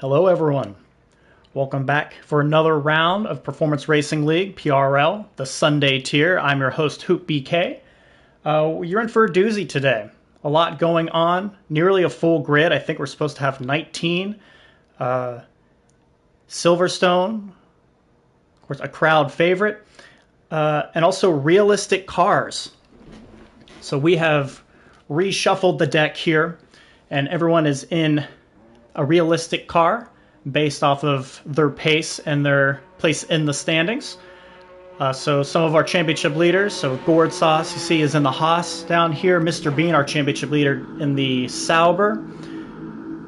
Hello everyone. Welcome back for another round of Performance Racing League, PRL, the Sunday tier. I'm your host, Hoop BK. You're in for a doozy today. A lot going on, nearly a full grid. I think we're supposed to have 19. Silverstone, of course, a crowd favorite, and also realistic cars. So we have reshuffled the deck here, and everyone is in a realistic car based off of their pace and their place in the standings. So some of our championship leaders, so Gord Sauce, you see, is in the Haas down here. Mr. Bean, our championship leader, in the Sauber.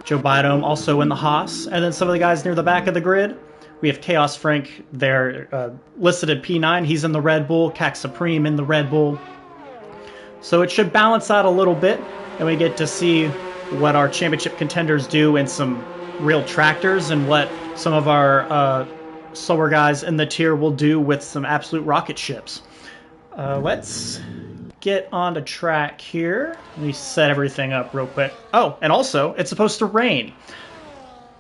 Joe Bidome also in the Haas. And then some of the guys near the back of the grid. We have Chaos Frank there, listed at P9. He's in the Red Bull. Cac Supreme in the Red Bull. So it should balance out a little bit, and we get to see what our championship contenders do in some real tractors and what some of our slower guys in the tier will do with some absolute rocket ships. Let's get on the track here. Let me set everything up real quick. Oh, and also, it's supposed to rain.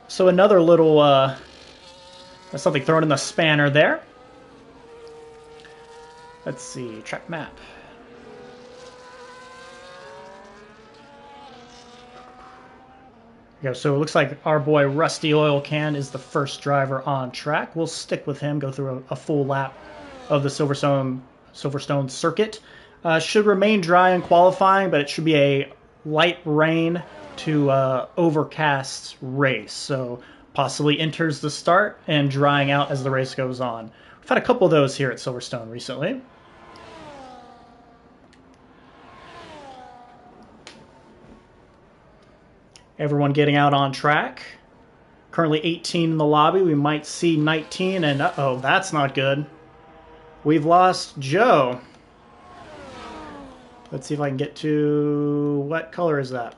So another little, something thrown in the spanner there. Let's see, track map. So it looks like our boy Rusty Oil Can is the first driver on track. We'll stick with him, go through a full lap of the Silverstone circuit. Should remain dry in qualifying, but it should be a light rain to overcast race. So possibly enters the start and drying out as the race goes on. We've had a couple of those here at Silverstone recently. Everyone getting out on track. Currently 18 in the lobby. We might see 19, and uh-oh, that's not good. We've lost Joe. Let's see if I can get to... what color is that?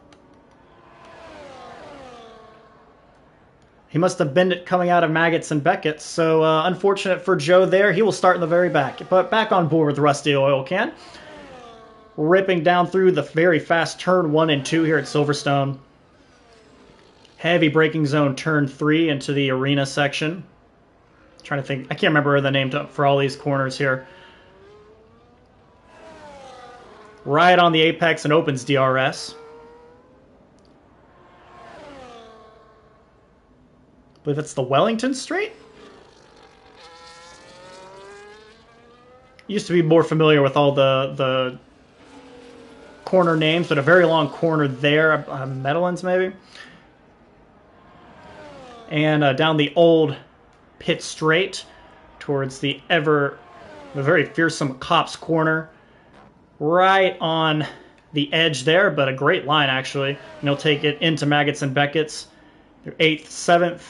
He must have been it coming out of Maggots and Beckett's, so unfortunate for Joe there. He will start in the very back. But back on board with Rusty Oil Can. Ripping down through the very fast turn 1 and 2 here at Silverstone. Heavy braking zone turn 3 into the arena section. Trying to think, I can't remember the name for all these corners here. Right on the apex and opens DRS. I believe it's the Wellington Straight. Used to be more familiar with all the corner names, but a very long corner there. Medellins maybe. And down the old pit straight towards the very fearsome Cops Corner. Right on the edge there, but a great line actually. And he'll take it into Maggots and Beckett's. They're 8th, 7th,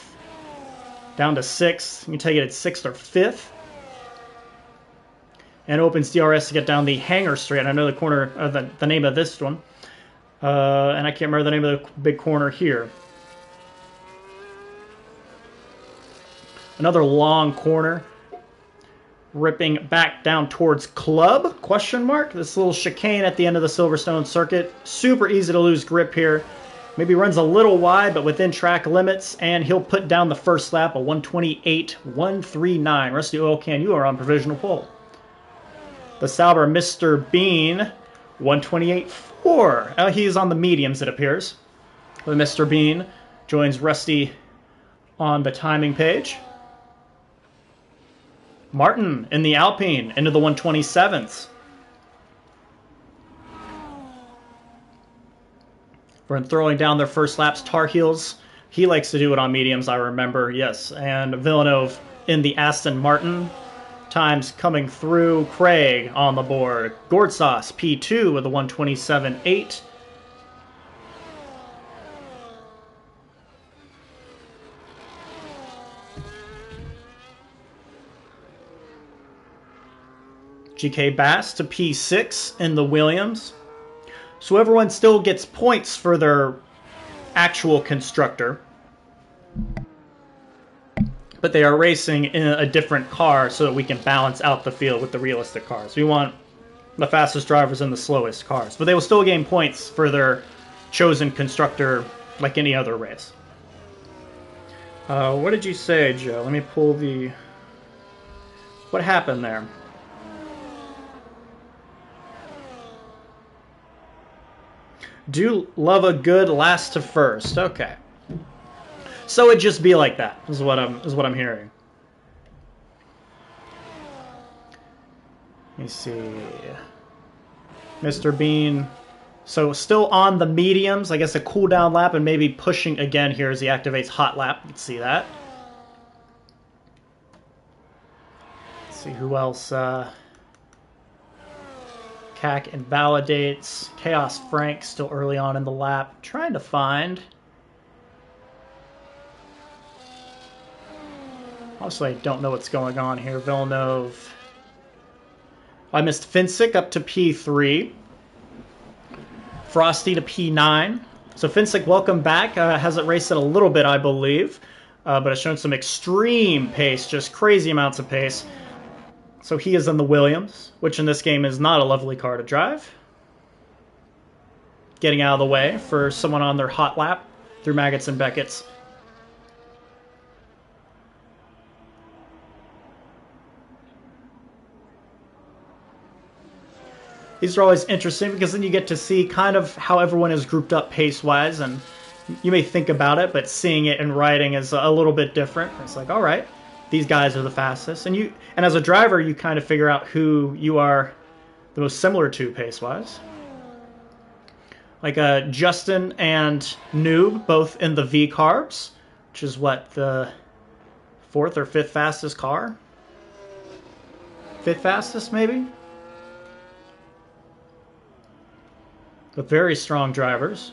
down to 6th. You can take it at 6th or 5th. And opens DRS to get down the Hangar Straight. I know the corner, the name of this one. And I can't remember the name of the big corner here. Another long corner, ripping back down towards Club, question mark. This little chicane at the end of the Silverstone circuit. Super easy to lose grip here. Maybe runs a little wide, but within track limits, and he'll put down the first lap, a 1:28.139. Rusty Oil Can, you are on provisional pole. The Sauber Mr. Bean, 1:28.4. He's on the mediums, it appears. The Mr. Bean joins Rusty on the timing page. Martin in the Alpine into the 127s. For throwing down their first laps, Tar Heels. He likes to do it on mediums, I remember, yes. And Villeneuve in the Aston Martin. Times coming through. Craig on the board. Gord Sauce, P2 with a 127.8. GK Bass to P6 in the Williams. So everyone still gets points for their actual constructor. But they are racing in a different car so that we can balance out the field with the realistic cars. We want the fastest drivers and the slowest cars. But they will still gain points for their chosen constructor like any other race. What did you say, Joe? Let me pull the... What happened there? Do love a good last to first. Okay. So it'd just be like that, is what I'm hearing. Let me see. Mr. Bean. So still on the mediums. I guess a cooldown lap and maybe pushing again here as he activates hot lap. You can see that. Let's see who else. CAC invalidates. Chaos Frank still early on in the lap. Trying to find. Also, I don't know what's going on here. Villeneuve. I missed Finsick up to P3. Frosty to P9. So Finsick, welcome back. Hasn't raced it a little bit, I believe. But has shown some extreme pace. Just crazy amounts of pace. So he is in the Williams, which in this game is not a lovely car to drive. Getting out of the way for someone on their hot lap through Maggots and Beckett's. These are always interesting because then you get to see kind of how everyone is grouped up pace-wise, and you may think about it, but seeing it in writing is a little bit different. It's like, all right, these guys are the fastest. And as a driver, you kind of figure out who you are the most similar to pace-wise. Like Justin and Noob, both in the V-Carbs, which is what, the 4th or 5th fastest car? 5th fastest, maybe? But very strong drivers.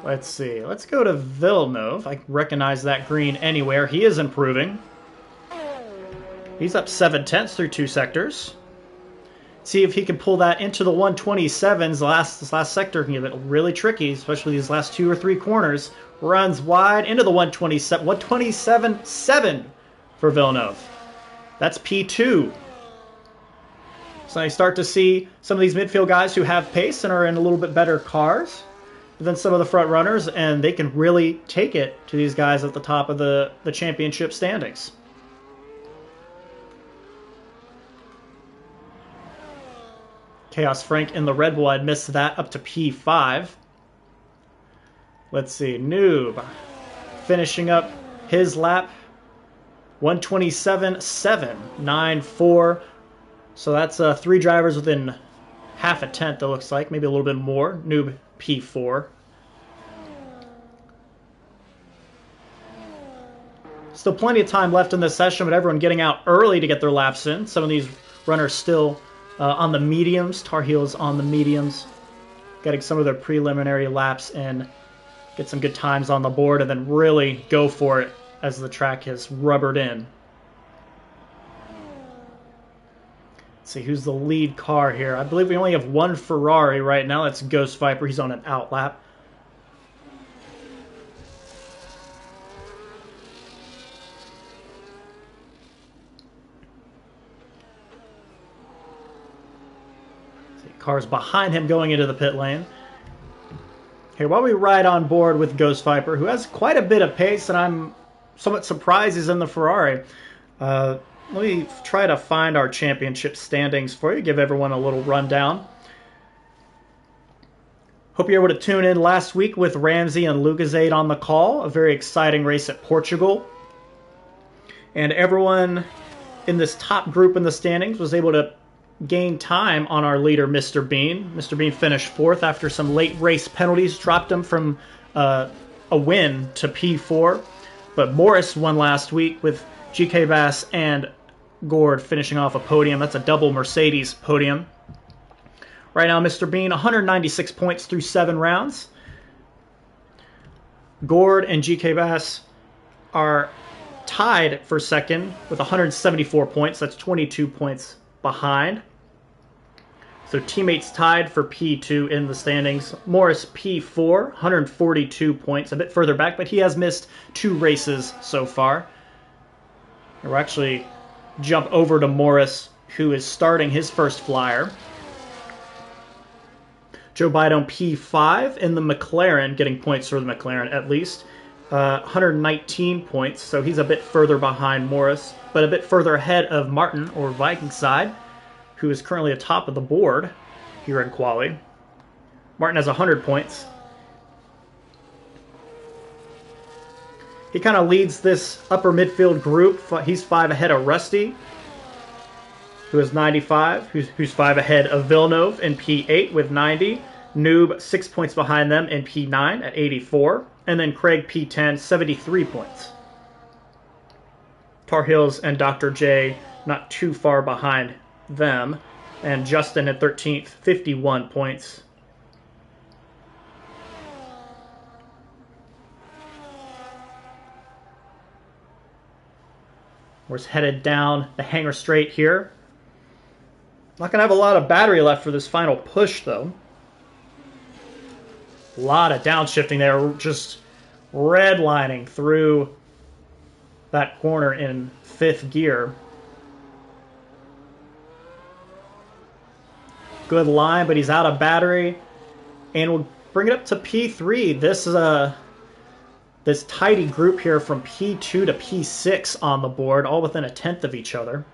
Let's see. Let's go to Villeneuve. I recognize that green anywhere. He is improving. He's up 7/10 through 2 sectors. See if he can pull that into the 127s. This last sector can get it really tricky, especially these last 2 or 3 corners. Runs wide into the 127. 127.7 for Villeneuve. That's P2. So you start to see some of these midfield guys who have pace and are in a little bit better cars than some of the front runners, and they can really take it to these guys at the top of the championship standings. Chaos Frank in the Red Bull, I'd missed that, up to P5. Let's see, Noob finishing up his lap, 127.7, 9.4. So that's 3 drivers within half a tenth, it looks like. Maybe a little bit more. Noob P4. Still plenty of time left in this session, but everyone getting out early to get their laps in. Some of these runners still on the mediums. Tar Heels on the mediums. Getting some of their preliminary laps in. Get some good times on the board and then really go for it as the track has rubbered in. Let's see, who's the lead car here? I believe we only have one Ferrari right now. That's Ghost Viper. He's on an out lap. See, cars behind him going into the pit lane. Here, while we ride on board with Ghost Viper, who has quite a bit of pace, and I'm somewhat surprised he's in the Ferrari. Let me try to find our championship standings for you, give everyone a little rundown. Hope you're able to tune in last week with Ramsey and Lucasade on the call. A very exciting race at Portugal. And everyone in this top group in the standings was able to gain time on our leader, Mr. Bean. Mr. Bean finished 4th after some late race penalties, dropped him from a win to P4. But Morris won last week with GK Bass and Gord finishing off a podium. That's a double Mercedes podium. Right now, Mr. Bean, 196 points through 7 rounds. Gord and GK Bass are tied for second with 174 points. That's 22 points behind. So teammates tied for P2 in the standings. Morris P4, 142 points, a bit further back, but he has missed 2 races so far. We'll actually jump over to Morris, who is starting his first flyer. Joe Biden P5 in the McLaren, getting points for the McLaren at least. 119 points, so he's a bit further behind Morris, but a bit further ahead of Martin, or Viking side, who is currently atop of the board here in Quali. Martin has 100 points. He kind of leads this upper midfield group. He's 5 ahead of Rusty, who is 95, who's 5 ahead of Villeneuve in P8 with 90. Noob, 6 points behind them in P9 at 84. And then Craig, P10, 73 points. Tar Heels and Dr. J not too far behind them. And Justin at 13th, 51 points. We're headed down the hangar straight here. Not going to have a lot of battery left for this final push, though. A lot of downshifting there, just redlining through that corner in 5th gear. Good line, but he's out of battery. And we'll bring it up to P3. This tidy group here from P2 to P6 on the board, all within a tenth of each other.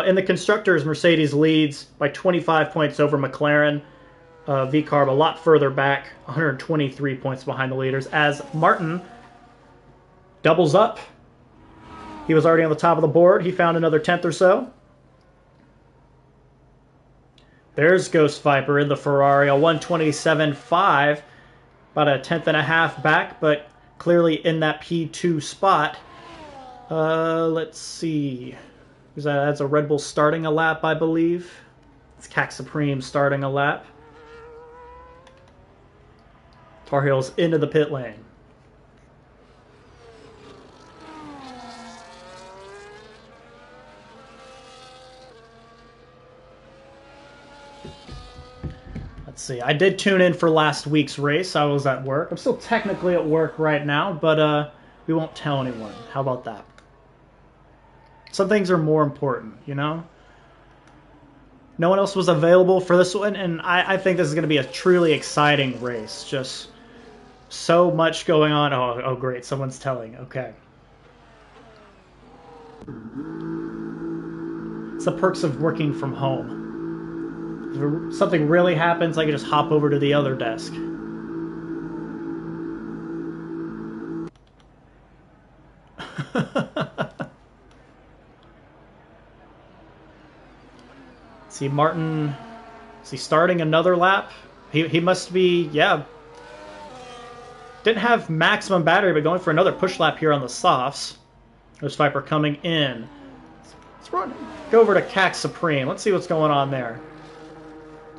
In the Constructors, Mercedes leads by 25 points over McLaren. VCarb a lot further back, 123 points behind the leaders, as Martin doubles up. He was already on the top of the board. He found another tenth or so. There's Ghost Viper in the Ferrari, a 127.5, about a tenth and a half back, but clearly in that P2 spot. Let's see. That's a Red Bull starting a lap, I believe. It's CAC Supreme starting a lap. Tar Heels into the pit lane. Let's see. I did tune in for last week's race. I was at work. I'm still technically at work right now, but we won't tell anyone. How about that? Some things are more important, you know? No one else was available for this one, and I think this is going to be a truly exciting race. Just so much going on. Oh, great. Someone's telling. Okay. It's the perks of working from home. If something really happens, I can just hop over to the other desk. See, Martin, is he starting another lap? He must be, yeah. Didn't have maximum battery, but going for another push lap here on the softs. There's Viper coming in. Let's go over to CAC Supreme. Let's see what's going on there.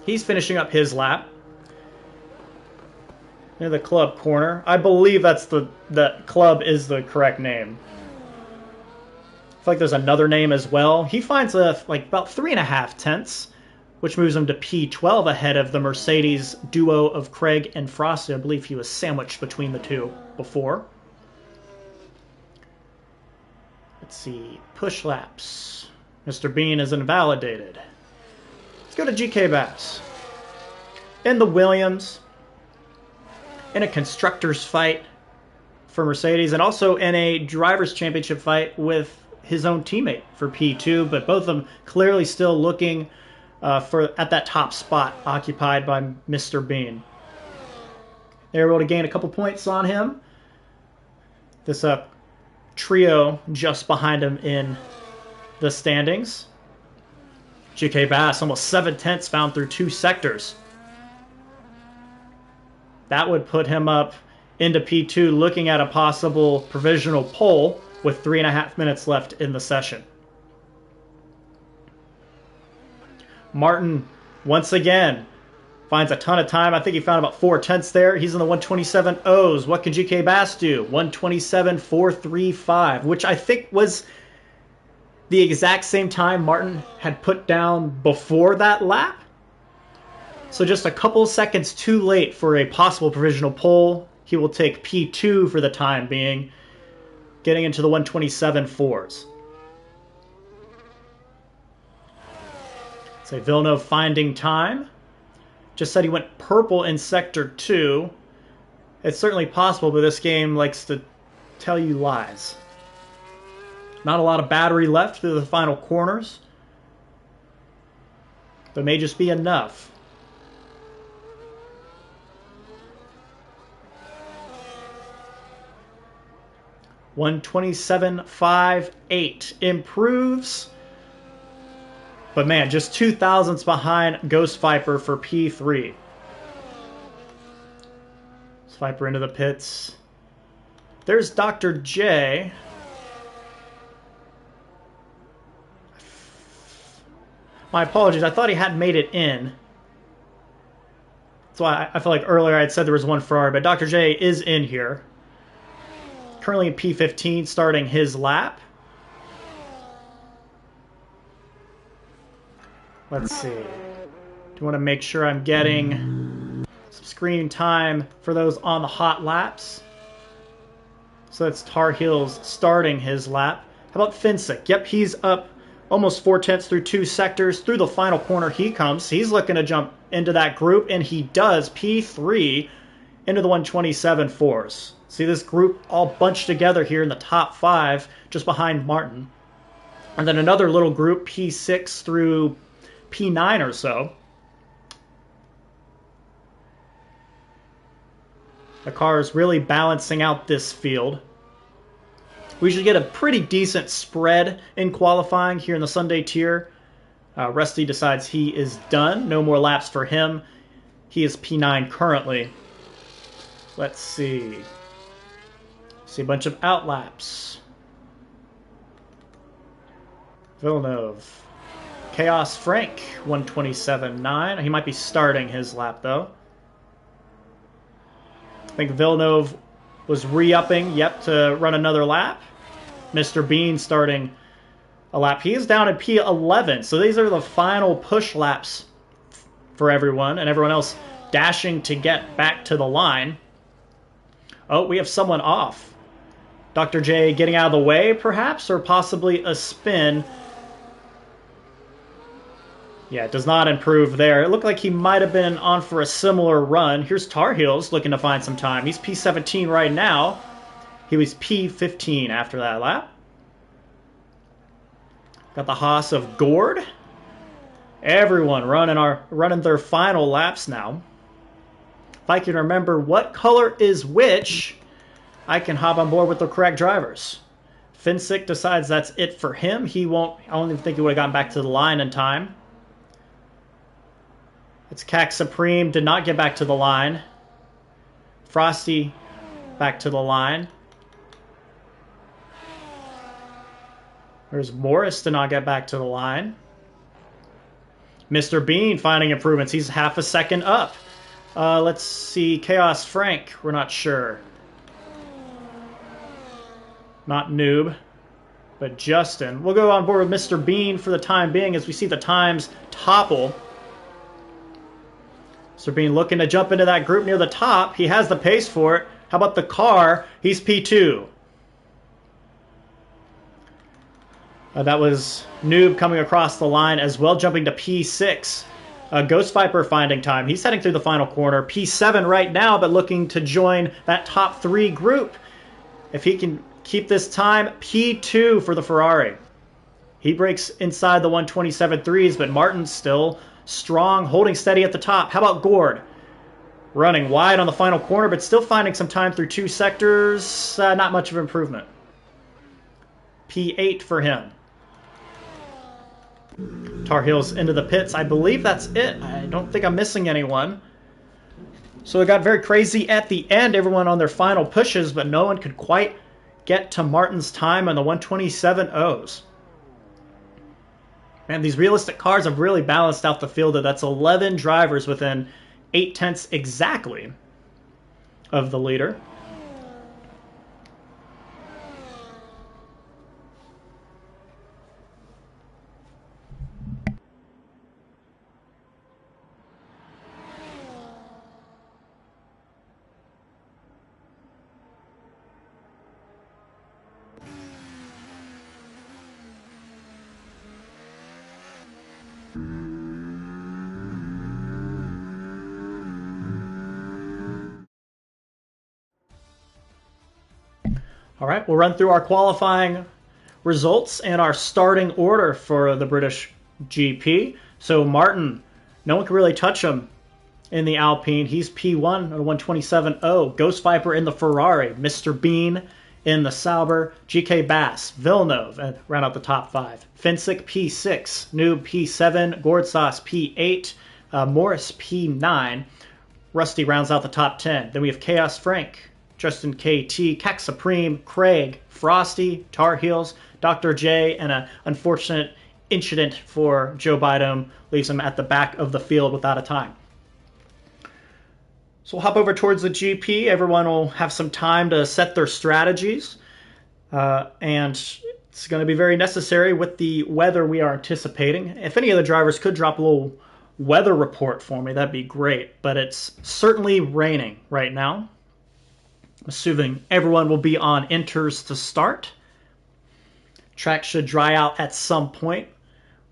He's finishing up his lap. Near the club corner. I believe that club is the correct name. I feel like there's another name as well. He finds like about 3.5 tenths, which moves him to P12 ahead of the Mercedes duo of Craig and Frosty. I believe he was sandwiched between the two before. Let's see. Push laps. Mr. Bean is invalidated. Let's go to GK Bass. In the Williams. In a constructors fight for Mercedes. And also in a drivers championship fight with his own teammate for P2, but both of them clearly still looking at that top spot occupied by Mr. Bean. They were able to gain a couple points on him. This trio just behind him in the standings. GK Bass almost 7 tenths found through 2 sectors. That would put him up into P2, looking at a possible provisional pole with 3.5 minutes left in the session. Martin, once again, finds a ton of time. I think he found about 4 tenths there. He's in the 127 O's. What can GK Bass do? 127.435, which I think was the exact same time Martin had put down before that lap. So just a couple seconds too late for a possible provisional pole. He will take P2 for the time being, getting into the 127.4s. Say Villeneuve finding time. Just said he went purple in Sector 2. It's certainly possible, but this game likes to tell you lies. Not a lot of battery left through the final corners, but may just be enough. $127.58 improves. But man, just 2 thousandths behind Ghost Viper for P3. Ghost Viper into the pits. There's Dr. J. My apologies, I thought he hadn't made it in. That's why I feel like earlier I had said there was one Ferrari, but Dr. J is in here. Currently in P15, starting his lap. Let's see. Do you want to make sure I'm getting some screen time for those on the hot laps? So that's Tar Heels starting his lap. How about Finsick? Yep, he's up almost 4/10 through 2 sectors. Through the final corner he comes. He's looking to jump into that group, and he does. P3 into the 127.4s. See this group all bunched together here in the top 5, just behind Martin. And then another little group, P6 through P9 or so. The car is really balancing out this field. We should get a pretty decent spread in qualifying here in the Sunday tier. Rusty decides he is done. No more laps for him. He is P9 currently. Let's see. See a bunch of outlaps. Villeneuve. Chaos Frank, 127.9. He might be starting his lap, though. I think Villeneuve was re-upping, yep, to run another lap. Mr. Bean starting a lap. He is down at P11, so these are the final push laps for everyone, and everyone else dashing to get back to the line. Oh, we have someone off. Dr. J getting out of the way, perhaps, or possibly a spin. Yeah, it does not improve there. It looked like he might have been on for a similar run. Here's Tar Heels looking to find some time. He's P17 right now. He was P15 after that lap. Got the Haas of Gord. Everyone running their final laps now. If I can remember what color is which, I can hop on board with the correct drivers. Finsick decides that's it for him. He won't. I don't even think he would have gotten back to the line in time. It's Cac Supreme, did not get back to the line. Frosty back to the line. There's Morris, did not get back to the line. Mr. Bean finding improvements. He's half a second up. Let's see. Chaos Frank, we're not sure. Not Noob, but Justin. We'll go on board with Mr. Bean for the time being as we see the times topple. Mr. Bean looking to jump into that group near the top. He has the pace for it. How about the car? He's P2. That was Noob coming across the line as well, jumping to P6. Ghost Viper finding time. He's heading through the final corner. P7 right now, but looking to join that top 3 group. If he can keep this time, P2 for the Ferrari. He breaks inside the 127.3s, but Martin's still strong, holding steady at the top. How about Gord? Running wide on the final corner, but still finding some time through 2 sectors. Not much of improvement. P8 for him. Tar Heels into the pits. I believe that's it. I don't think I'm missing anyone. So it got very crazy at the end. Everyone on their final pushes, but no one could quite get to Martin's time on the 127.0s. Man, these realistic cars have really balanced out the field. That's 11 drivers within 0.8 exactly of the leader. All right, we'll run through our qualifying results and our starting order for the British GP. So Martin, no one can really touch him in the Alpine. He's P1 at 127.0. Ghost Viper in the Ferrari. Mr. Bean in the Sauber. GK Bass, Villeneuve, and round out the top 5. Finsick P6. Noob P7. Gordsauce P8. Morris P9. Rusty rounds out the top 10. Then we have Chaos Frank, Justin KT, Cac Supreme, Craig, Frosty, Tar Heels, Dr. J, and an unfortunate incident for Joe Biden leaves him at the back of the field without a time. So we'll hop over towards the GP. Everyone will have some time to set their strategies. And it's going to be very necessary with the weather we are anticipating. If any of the drivers could drop a little weather report for me, that'd be great. But it's certainly raining right now. I'm assuming everyone will be on inters to start. Track should dry out at some point.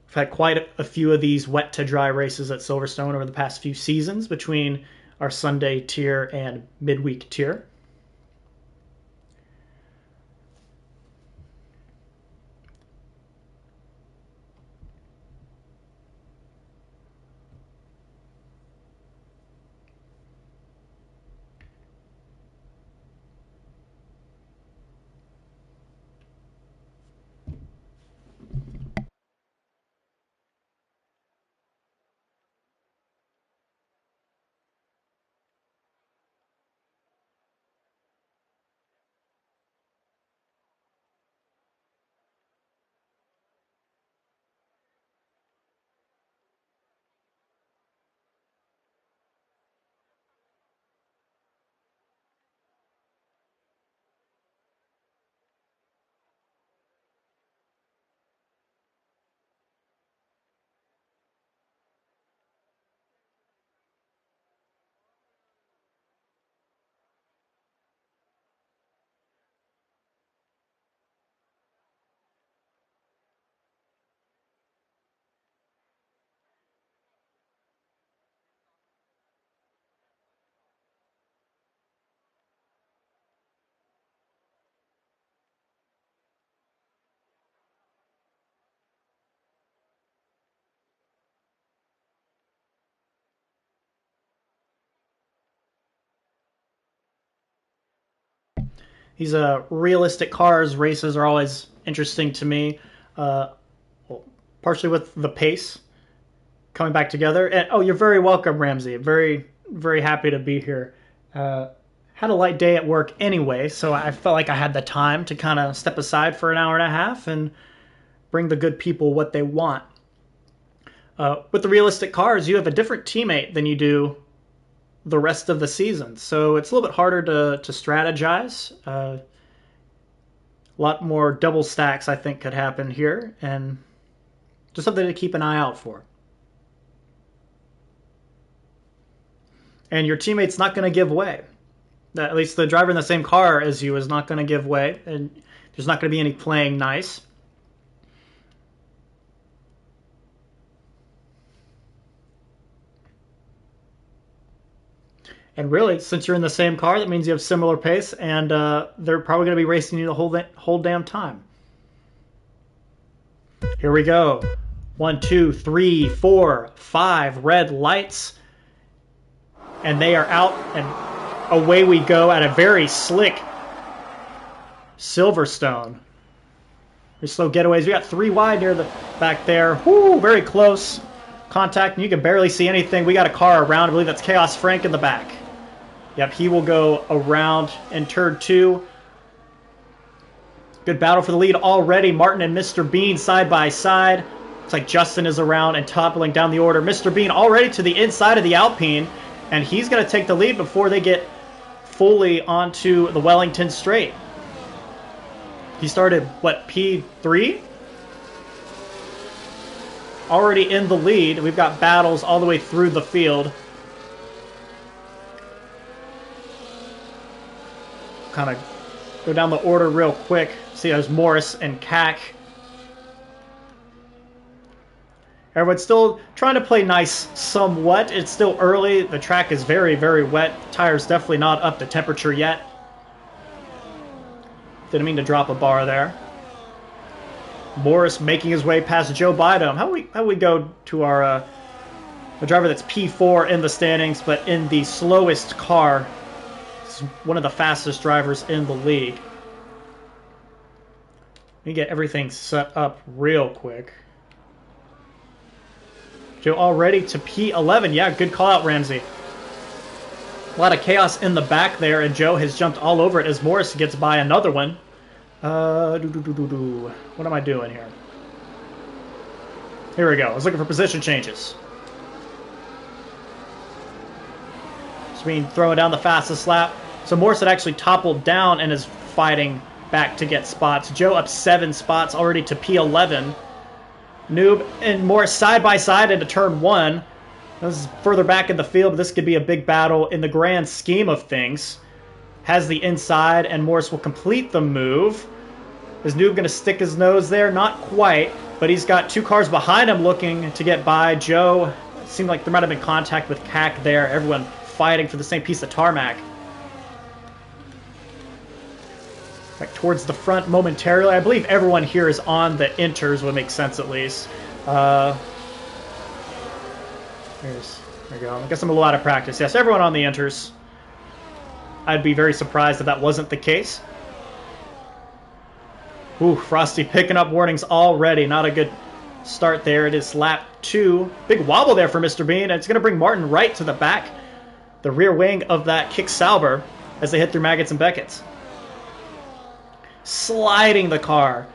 We've had quite a few of these wet to dry races at Silverstone over the past few seasons between our Sunday tier and midweek tier. These realistic cars races are always interesting to me, well, partially with the pace coming back together. And oh, you're very welcome, Ramsey. Very, very happy to be here. Had a light day at work anyway, so I felt like I had the time to kind of step aside for an hour and a half and bring the good people what they want. With the realistic cars, you have a different teammate than you do the rest of the season, so it's a little bit harder to strategize. A lot more double stacks, I think, could happen here, and just something to keep an eye out for. And your teammate's not going to give way. At least the driver in the same car as you is not going to give way, and there's not going to be any playing nice. And really, since you're in the same car, that means you have similar pace, and they're probably going to be racing you the whole damn time. Here we go. 1, 2, 3, 4, 5 red lights. And they are out, and away we go at a very slick Silverstone. Very slow getaways. We got 3 wide near the back there. Whoo, very close contact, and you can barely see anything. We got a car around. I believe that's Chaos Frank in the back. Yep, he will go around in turn 2. Good battle for the lead already. Martin and Mr. Bean side by side. Looks like Justin is around and toppling down the order. Mr. Bean already to the inside of the Alpine, and he's going to take the lead before they get fully onto the Wellington Straight. He started, what, P3? Already in the lead. We've got battles all the way through the field. Kind of go down the order real quick. See, there's Morris and Cac. Everyone's still trying to play nice somewhat. It's still early. The track is very, very wet. The tire's definitely not up to temperature yet. Didn't mean to drop a bar there. Morris making his way past Joe Biden. How we go to our the driver that's P4 in the standings, but in the slowest car. This is one of the fastest drivers in the league. Let me get everything set up real quick. Joe already to P11. Yeah, good call out, Ramsey. A lot of chaos in the back there, and Joe has jumped all over it as Morris gets by another one. What am I doing here? Here we go. I was looking for position changes. Sabine throwing down the fastest lap. So Morris had actually toppled down and is fighting back to get spots. Joe up 7 spots already to P11. Noob and Morris side by side into turn 1. This is further back in the field, but this could be a big battle in the grand scheme of things. Has the inside, and Morris will complete the move. Is Noob going to stick his nose there? Not quite, but he's got 2 cars behind him looking to get by. Joe, it seemed like there might have been contact with CAC there. Everyone fighting for the same piece of tarmac. Back towards the front momentarily. I believe everyone here is on the inters, would make sense at least. There we go. I guess I'm a little out of practice. Yes, everyone on the inters. I'd be very surprised if that wasn't the case. Ooh, Frosty picking up warnings already. Not a good start there. It is lap 2. Big wobble there for Mr. Bean. And it's going to bring Martin right to the back. The rear wing of that Kick Sauber as they hit through Maggots and Beckett's. Sliding the car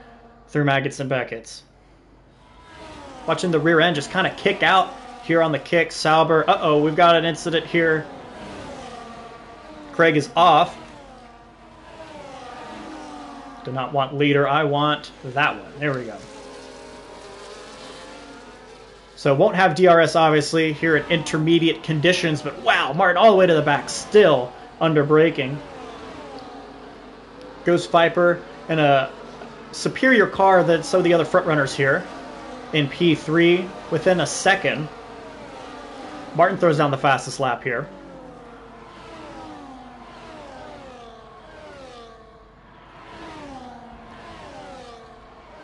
through Maggots and Beckett's. Watching the rear end just kind of kick out here on the Kick Sauber. Uh-oh, we've got an incident here. Craig is off. Do not want leader. I want that one. There we go. So won't have DRS, obviously, here at intermediate conditions. But wow, Martin all the way to the back. Still under braking. Ghost Viper and a superior car than some of the other front runners here. In P3 within a second. Martin throws down the fastest lap here.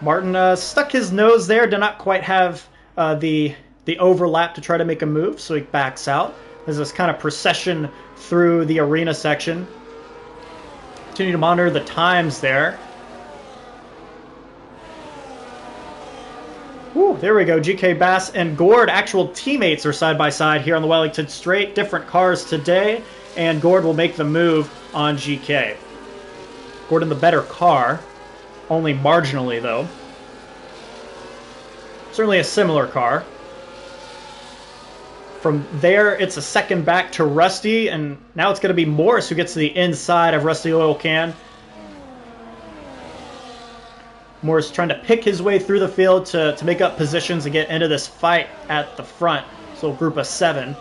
Martin stuck his nose there, did not quite have the overlap to try to make a move, so he backs out. There's this kind of procession through the arena section. Continue to monitor the times there. Woo, there we go. GK Bass and Gord, actual teammates, are side by side here on the Wellington Straight. Different cars today, and Gord will make the move on GK. Gord in the better car. Only marginally, though. Certainly a similar car. From there, it's a second back to Rusty, and now it's going to be Morris who gets to the inside of Rusty Oil Can. Morris trying to pick his way through the field to make up positions and get into this fight at the front. So a group of 7.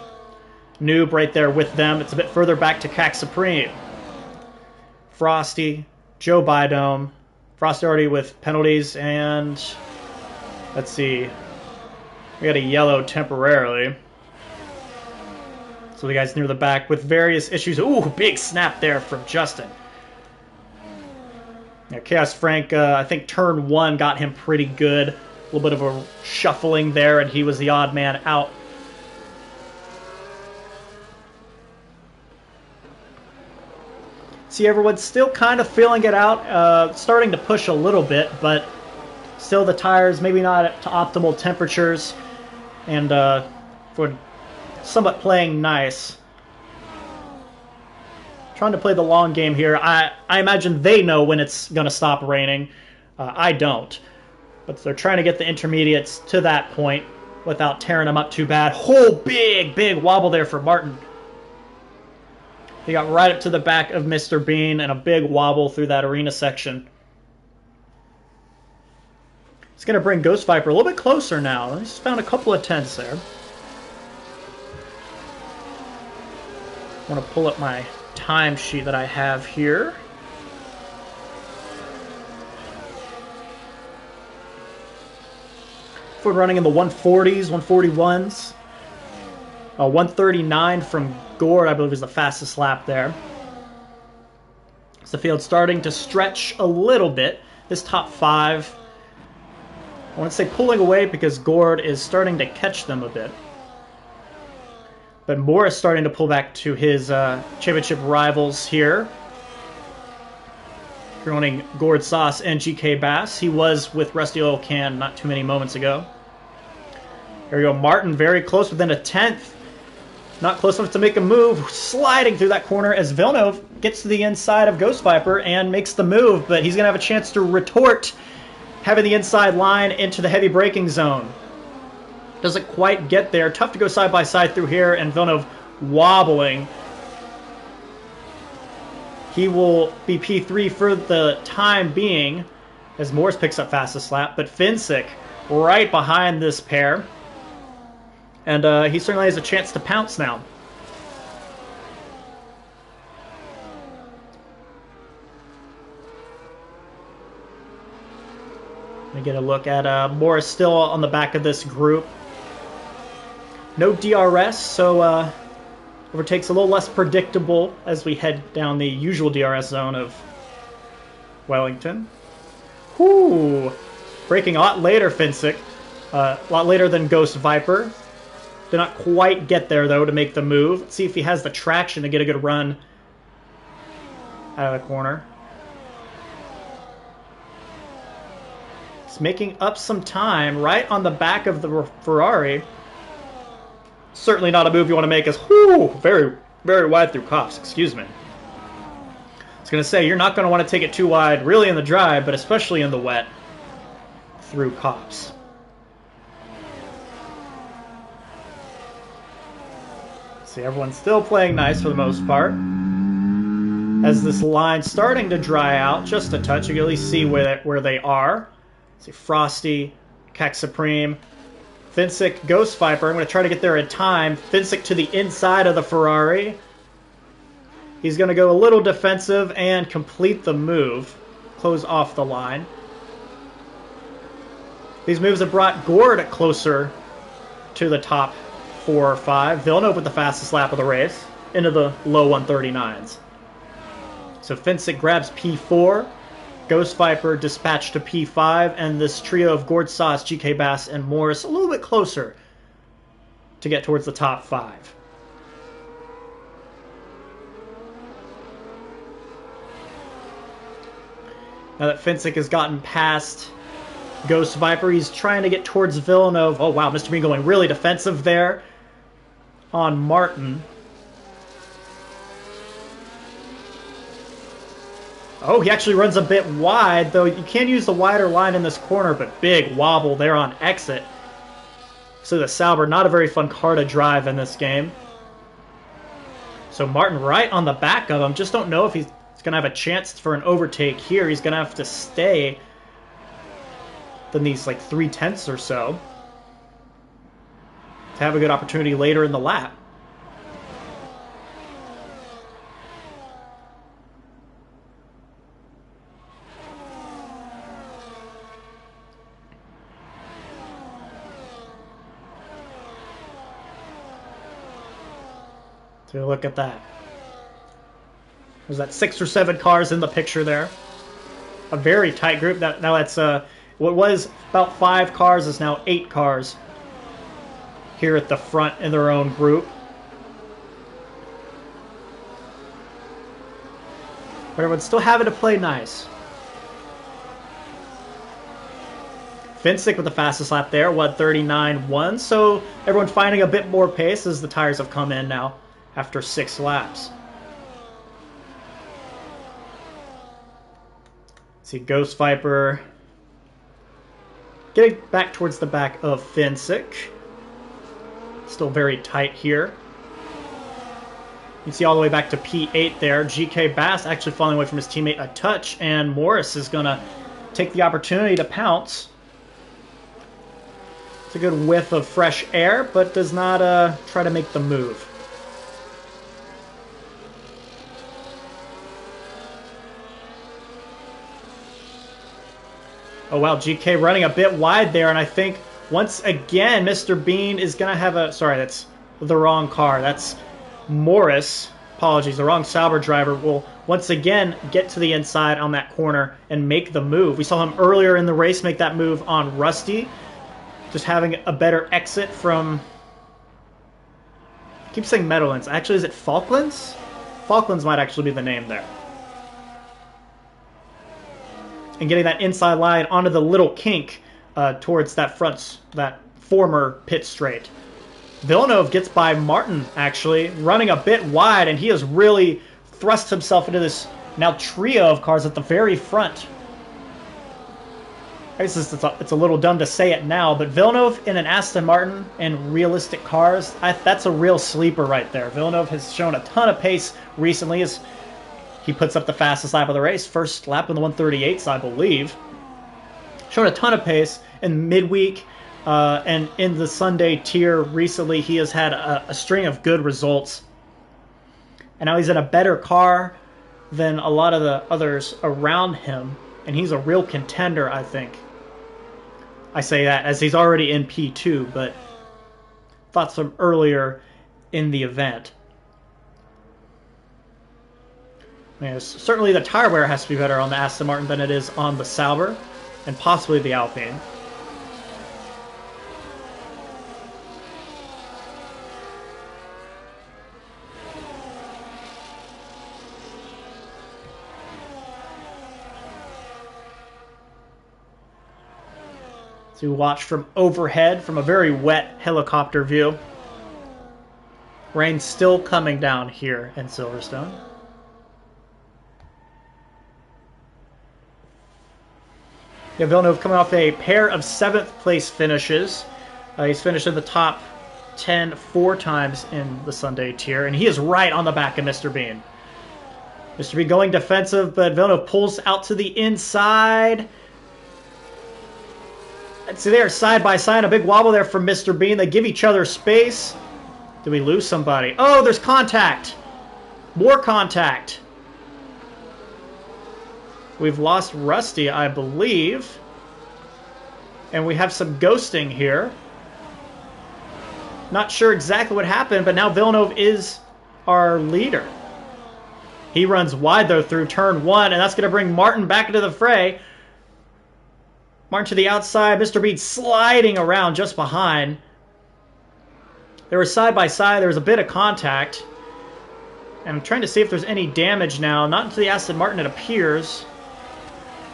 Noob right there with them. It's a bit further back to CAC Supreme. Frosty, Joe Bidome. Frosty already with penalties, and let's see. We got a yellow temporarily. So the guys near the back with various issues. Ooh, big snap there from Justin. Yeah, Chaos Frank, I think turn 1 got him pretty good. A little bit of a shuffling there, and he was the odd man out. See, everyone's still kind of feeling it out, starting to push a little bit, but still the tires maybe not to optimal temperatures, and for somewhat playing nice. Trying to play the long game here. I imagine they know when it's going to stop raining. I don't. But they're trying to get the intermediates to that point without tearing them up too bad. Oh, big wobble there for Martin. He got right up to the back of Mr. Bean and a big wobble through that arena section. It's going to bring Ghost Viper a little bit closer now. He's found a couple of tenths there. I want to pull up my timesheet that I have here. We're running in the 140s, 141s. 139 from Gord, I believe, is the fastest lap there. The field's starting to stretch a little bit. This top 5, I want to say pulling away because Gord is starting to catch them a bit. But Morris starting to pull back to his championship rivals here. Joining Gord Sauce and GK Bass. He was with Rusty Oil Can not too many moments ago. There we go. Martin very close, within a tenth. Not close enough to make a move. Sliding through that corner as Villeneuve gets to the inside of Ghost Viper and makes the move. But he's going to have a chance to retort, having the inside line into the heavy braking zone. Doesn't quite get there. Tough to go side by side through here, and Villeneuve wobbling. He will be P3 for the time being as Morris picks up fastest lap, but Finsick right behind this pair. And he certainly has a chance to pounce now. Let me get a look at Morris still on the back of this group. No DRS, so overtake's a little less predictable as we head down the usual DRS zone of Wellington. Whoo! Braking a lot later, Finsick. A lot later than Ghost Viper. Did not quite get there, though, to make the move. Let's see if he has the traction to get a good run out of the corner. He's making up some time right on the back of the Ferrari. Certainly not a move you want to make as very, very wide through Copse. Excuse me. I was going to say, you're not going to want to take it too wide, really in the dry, but especially in the wet through Copse. See, everyone's still playing nice for the most part. As this line's starting to dry out just a touch, you can at least see where they are. See, Frosty, Cac Supreme, Finsick, Ghost Viper. I'm going to try to get there in time. Finsick to the inside of the Ferrari. He's going to go a little defensive and complete the move. Close off the line. These moves have brought Gord closer to the top 4 or 5. Villeneuve with the fastest lap of the race into the low 139s. So Finsick grabs P4. Ghost Viper dispatched to P5, and this trio of Gord Sauce, GK Bass, and Morris a little bit closer to get towards the top 5. Now that Finsick has gotten past Ghost Viper, he's trying to get towards Villeneuve. Oh wow, Mr. Bean going really defensive there on Martin. Oh, he actually runs a bit wide, though you can use the wider line in this corner, but big wobble there on exit. So the Sauber, not a very fun car to drive in this game. So Martin right on the back of him. Just don't know if he's going to have a chance for an overtake here. He's going to have to stay than these like 3/10 or so to have a good opportunity later in the lap. So look at that. There's that 6 or 7 cars in the picture there. A very tight group. Now that's what was about 5 cars is now 8 cars here at the front in their own group. But everyone's still having to play nice. Finsick with the fastest lap there, 1:39.1. So everyone finding a bit more pace as the tires have come in now after 6 laps. See Ghost Viper getting back towards the back of Finsick. Still very tight here. You can see all the way back to P8 there. GK Bass actually falling away from his teammate a touch, and Morris is going to take the opportunity to pounce. It's a good whiff of fresh air, but does not try to make the move. Oh wow, GK running a bit wide there, and I think once again Mr. Bean is going to have a... Sorry, that's the wrong car. That's Morris apologies, the wrong Sauber driver will once again get to the inside on that corner and make the move. We saw him earlier in the race make that move on Rusty, just having a better exit from... I keep saying Meadowlands. Actually, is it Falklands? Falklands might actually be the name there. And getting that inside line onto the little kink towards that former pit straight. Villeneuve gets by Martin, actually, running a bit wide, and he has really thrust himself into this now trio of cars at the very front. I guess it's a little dumb to say it now, but Villeneuve in an Aston Martin and realistic cars, that's a real sleeper right there. Villeneuve has shown a ton of pace recently as he puts up the fastest lap of the race. First lap in the 138s, I believe. Shown a ton of pace in midweek. And in the Sunday tier recently, he has had a string of good results. And now he's in a better car than a lot of the others around him. And he's a real contender, I think. I say that as he's already in P2, but thoughts from earlier in the event. I mean, certainly the tire wear has to be better on the Aston Martin than it is on the Sauber, and possibly the Alpine. So we watched from overhead from a very wet helicopter view. Rain's still coming down here in Silverstone. Yeah, Villeneuve coming off a pair of 7th place finishes. He's finished in the top 10 4 times in the Sunday tier, and he is right on the back of Mr. Bean. Mr. Bean going defensive, but Villeneuve pulls out to the inside. See, they are side by side. A big wobble there from Mr. Bean. They give each other space. Do we lose somebody? Oh, there's contact. More contact. We've lost Rusty, I believe. And we have some ghosting here. Not sure exactly what happened, but now Villeneuve is our leader. He runs wide, though, through turn 1, and that's going to bring Martin back into the fray. Martin to the outside. Mr. Bean sliding around just behind. They were side by side. There was a bit of contact. And I'm trying to see if there's any damage now. Not to the Aston Martin, it appears.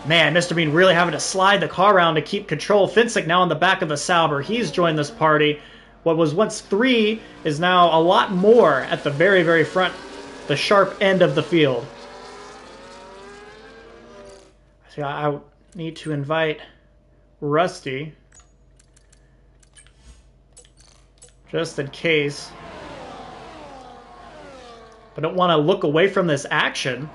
Man, Mr. Bean really having to slide the car around to keep control. Finsick now on the back of the Sauber. He's joined this party. What was once 3 is now a lot more at the very, very front, the sharp end of the field. So I need to invite Rusty, just in case. I don't want to look away from this action.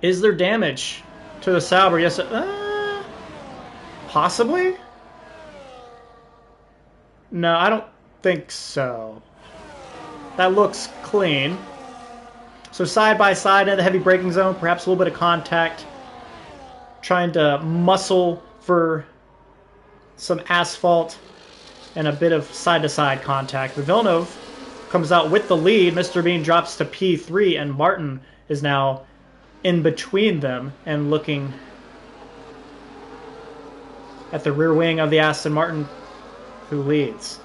Is there damage to the Sauber? Yes, possibly? No, I don't think so. That looks clean. So side by side in the heavy braking zone, perhaps a little bit of contact. Trying to muscle for some asphalt and a bit of side-to-side contact. But Villeneuve comes out with the lead. Mr. Bean drops to P3, and Martin is now in between them and looking at the rear wing of the Aston Martin, who leads.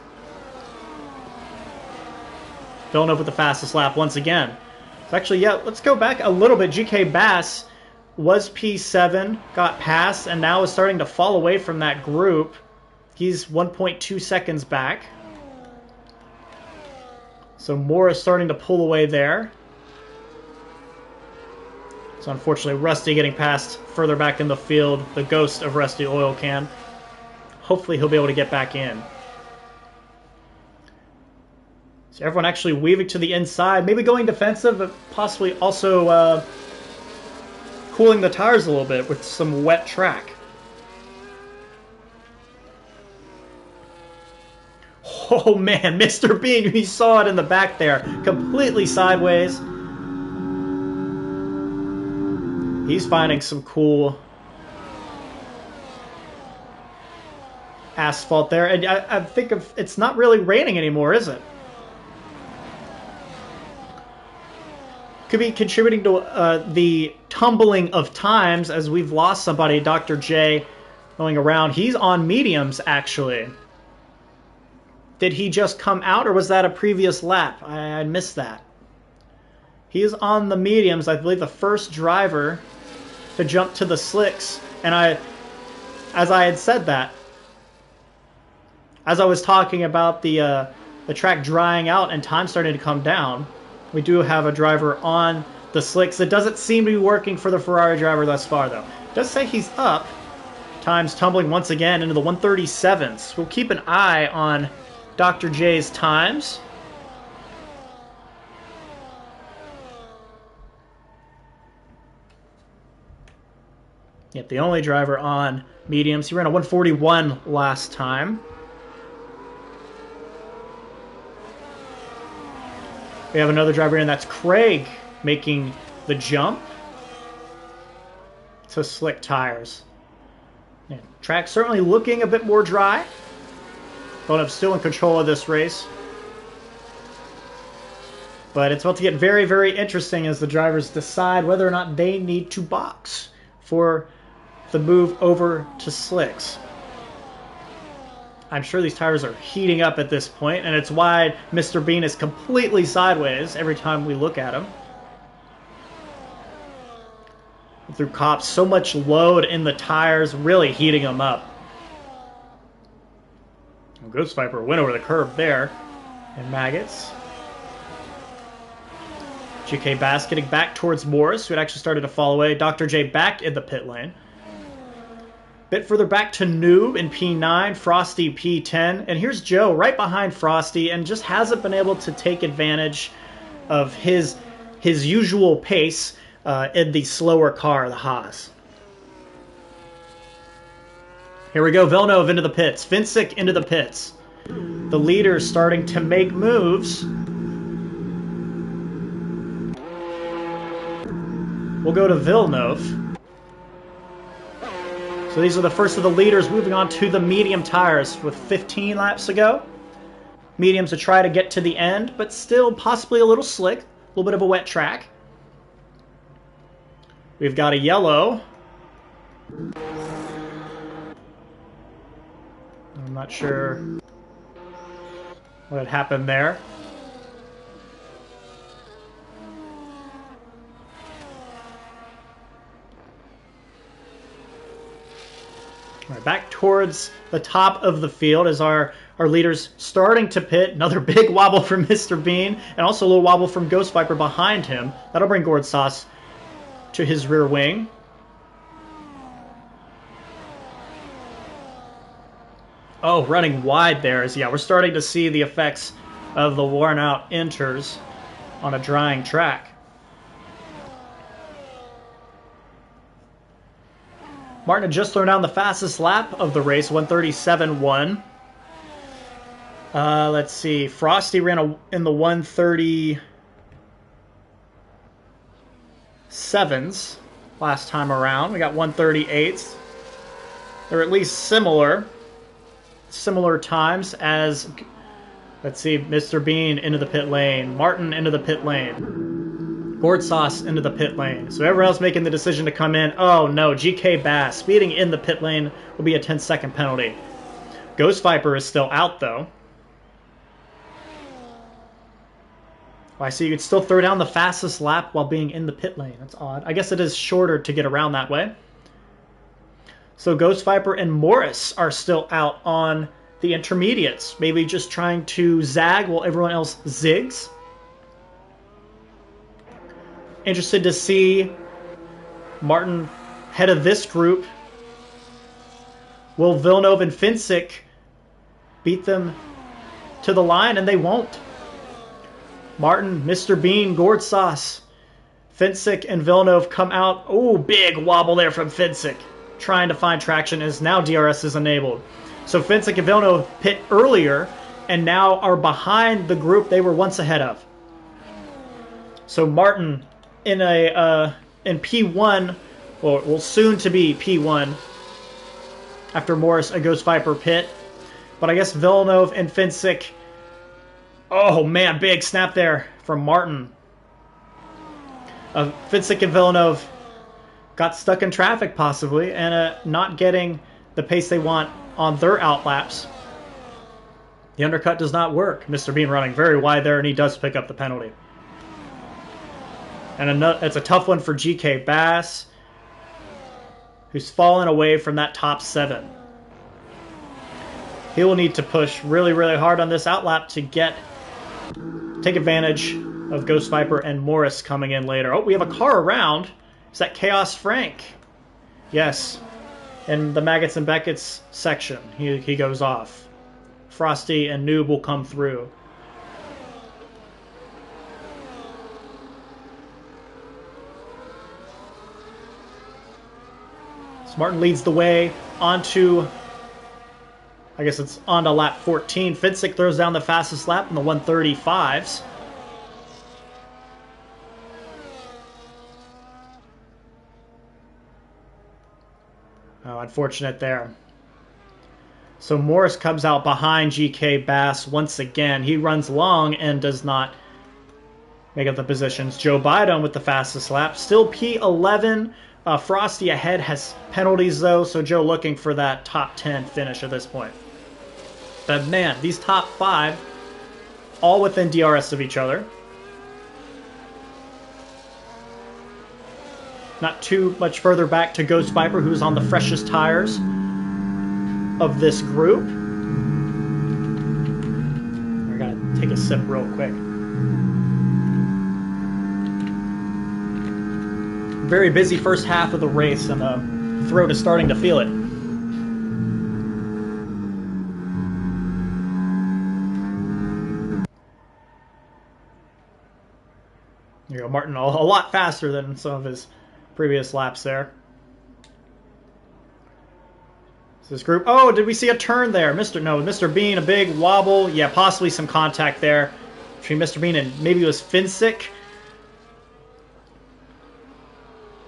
Villeneuve with the fastest lap once again. So actually, yeah, let's go back a little bit. GK Bass was P7, got past, and now is starting to fall away from that group. He's 1.2 seconds back. So Moore is starting to pull away there. So unfortunately, Rusty getting past further back in the field, the ghost of Rusty Oil Can. Hopefully he'll be able to get back in. So everyone actually weaving to the inside, maybe going defensive, but possibly also cooling the tires a little bit with some wet track. Oh man, Mr. Bean, we saw it in the back there, completely sideways. He's finding some cool asphalt there. And I think it's not really raining anymore, is it? Could be contributing to the tumbling of times as we've lost somebody. Dr. J going around. He's on mediums, actually. Did he just come out, or was that a previous lap? I missed that. He is on the mediums, I believe the first driver to jump to the slicks. And as I had said that, as I was talking about the track drying out and time starting to come down, we do have a driver on the slicks. It doesn't seem to be working for the Ferrari driver thus far, though. It does say he's up. Times tumbling once again into the 137s. We'll keep an eye on Dr. J's times. Yep, the only driver on mediums. He ran a 141 last time. We have another driver in, that's Craig, making the jump to slick tires. Yeah, track certainly looking a bit more dry. Villeneuve still in control of this race. But it's about to get very, very interesting as the drivers decide whether or not they need to box for the move over to slicks. I'm sure these tires are heating up at this point, and it's why Mr. Bean is completely sideways every time we look at him. Through Cops, so much load in the tires, really heating them up. Ghost Viper went over the curb there, and Maggots. GK Bass getting back towards Morris, who had actually started to fall away. Dr. J back in the pit lane. Bit further back to Noob in P9, Frosty P10, and here's Joe right behind Frosty and just hasn't been able to take advantage of his usual pace in the slower car, the Haas. Here we go, Villeneuve into the pits, Finsick into the pits. The leader's starting to make moves. We'll go to Villeneuve. So these are the first of the leaders moving on to the medium tires with 15 laps to go. Mediums to try to get to the end, but still possibly a little slick. A little bit of a wet track. We've got a yellow. I'm not sure what had happened there. All right, back towards the top of the field as our leaders starting to pit. Another big wobble from Mr. Bean, and also a little wobble from Ghost Viper behind him. That'll bring Gord Sauce to his rear wing. Oh, running wide there. Yeah, we're starting to see the effects of the worn out inters on a drying track. Martin had just thrown down the fastest lap of the race, 137.1. Let's see. Frosty ran in the 137s last time around. We got 138s. They're at least similar times as, let's see, Mr. Bean into the pit lane, Martin into the pit lane. Gord Sauce into the pit lane. So everyone else making the decision to come in. Oh no, GK Bass speeding in the pit lane will be a 10-second penalty. Ghost Viper is still out though. I see you could still throw down the fastest lap while being in the pit lane. That's odd. I guess it is shorter to get around that way. So Ghost Viper and Morris are still out on the intermediates. Maybe just trying to zag while everyone else zigs. Interested to see Martin head of this group. Will Villeneuve and Finsick beat them to the line? And they won't. Martin, Mr. Bean, Gord Sauce, Finsick, and Villeneuve come out. Oh, big wobble there from Finsick. Trying to find traction as now DRS is enabled. So Finsick and Villeneuve pit earlier and now are behind the group they were once ahead of. So Martin in P1, or will soon to be P1, after Morris and Ghost Viper pit. But I guess Villeneuve and Finsick... Oh, man, big snap there from Martin. Finsick and Villeneuve got stuck in traffic, possibly, and not getting the pace they want on their outlaps. The undercut does not work. Mr. Bean running very wide there, and he does pick up the penalty. And it's a tough one for GK Bass, who's fallen away from that top 7. He will need to push really, really hard on this outlap to take advantage of Ghost Viper and Morris coming in later. Oh, we have a car around. Is that Chaos Frank? Yes. In the Maggots and Beckett's section, he goes off. Frosty and Noob will come through. Martin leads the way onto, I guess it's onto lap 14. Finsick throws down the fastest lap in the 1:35s. Oh, unfortunate there. So Morris comes out behind GK Bass once again. He runs long and does not make up the positions. Joe Biden with the fastest lap. Still P11. Frosty ahead has penalties, though, so Joe looking for that top 10 finish at this point. But, man, these top 5, all within DRS of each other. Not too much further back to Ghost Viper, who's on the freshest tires of this group. I gotta take a sip real quick. Very busy first half of the race, and the throat is starting to feel it. There you go, Martin a lot faster than some of his previous laps there. So this group, oh, did we see a turn there? Mr. Bean, a big wobble. Yeah, possibly some contact there between Mr. Bean and maybe it was Finsick.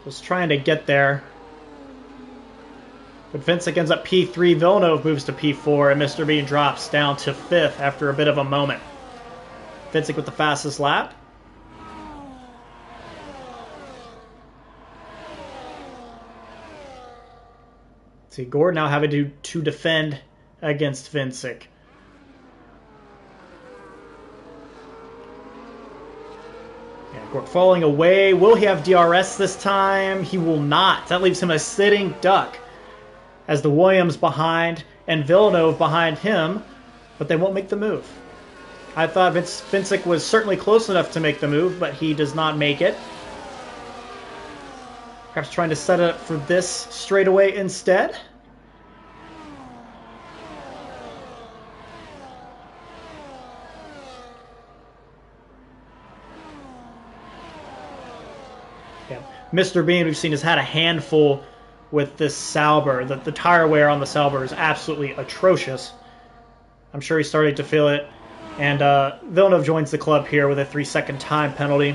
Was trying to get there. But Finsick ends up P3. Villeneuve moves to P4. And Mr. Bean drops down to 5th after a bit of a moment. Finsick with the fastest lap. See, Gordon now having to defend against Finsick. Falling away. Will he have DRS this time? He will not. That leaves him a sitting duck as the Williams behind and Villeneuve behind him, but they won't make the move. I thought Finsick was certainly close enough to make the move, but he does not make it. Perhaps trying to set it up for this straightaway instead. Mr. Bean, we've seen, has had a handful with this Sauber. The tire wear on the Sauber is absolutely atrocious. I'm sure he's starting to feel it. And Villeneuve joins the club here with a 3-second time penalty.